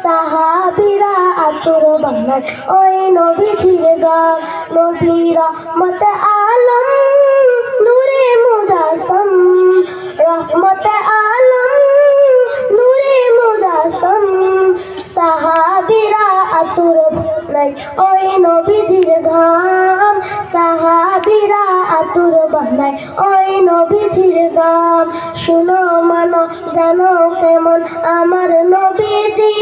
সাহাবীরা আতর বানায় ওই নবীজির গান। নবী রহমতে আলম নূরে মুজাসসাম, রহমতে আলম নূরে মুজাসসাম। সাহাবীরা আতর বানায় ওই নবীজির গান, সাহাবীরা আতর বানায় ওই নবীজির গান। শুনো মানো জানো কেমন আমার নবীজি,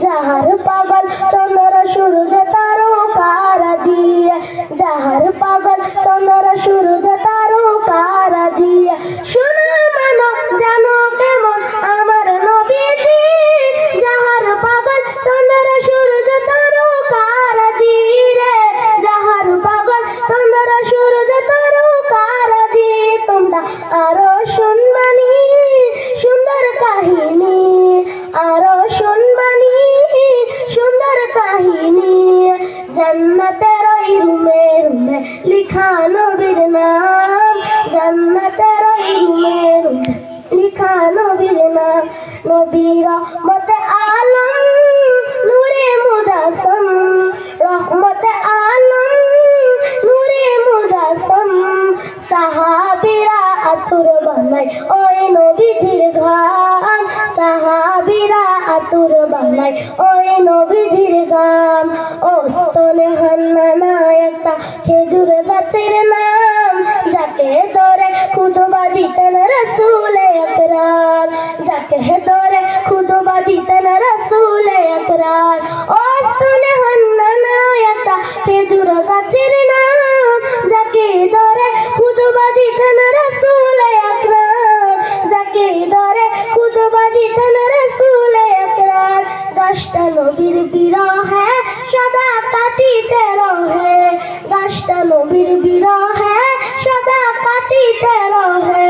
যাহার পাগল চন্দ্র সূর্য তারকারাজি, যাহার পাগল চন্দ্র সূর্য তারকারাজি। শুনো মানো জানো কেমন আমার নবীজি, যাহার পাগল চন্দ্র সূর্য তারকারাজি রে, যাহার পাগল চন্দ্র সূর্য তারকারাজি। তোমরা আরো শুনবানি সুন্দর কাহিনী, আরো শুনবানি সুন্দর কাহিনী। জান্নাতের ওই রুমে রুমে লিখা নবীর নাম, জান্নাতের ওই রুমে রুমে লিখা নবীর নাম। নবী রহমতে আলম নূরে মুজাসসাম, রহমতে আলম নূরে মুজাসসাম। সাহাবীরা আতর বানায় ওই নবীজির গান, সাহাবীরা আতর বানায় ওই নবীজির গান। ও স্তনে হান্নানা একটা খেজুর গাছের নাম, যাকে ধরে খুতবা দিতেন রাসূল আকরাম, যাকে ধরে খুতবা দিতেন রাসূল আকরাম। ও স্তনে হান্নানা একটা খেজুর গাছের নাম, যাকে ধরে খুতবা দিতেন রাসূল আকরাম, যাকে ধরে খুতবা দিতেন রাসূল আকরাম। গাছটা নবীর বিরহে সদা কাঁদিতে রহে, গাছটা নবীর বিরহে সদা কাঁদিতে রহে।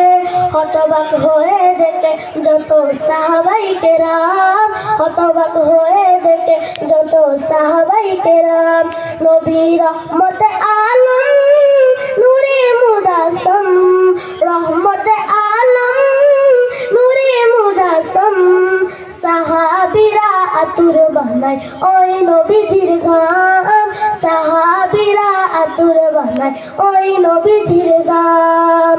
হতবাক হয়ে দেখে যত সাহাবাই কেরাম, হতবাক হয়ে দেখে যত সাহাবাই কেরাম। নবী রহমতে আলম নূরে মুজাসসাম, রহমতে আলম নূরে মুজাসসাম। সাহাবীরা আতর বানায় ওই নবীজির গান, সাহাবীরা আতর বানায় ওই নবীজির গান।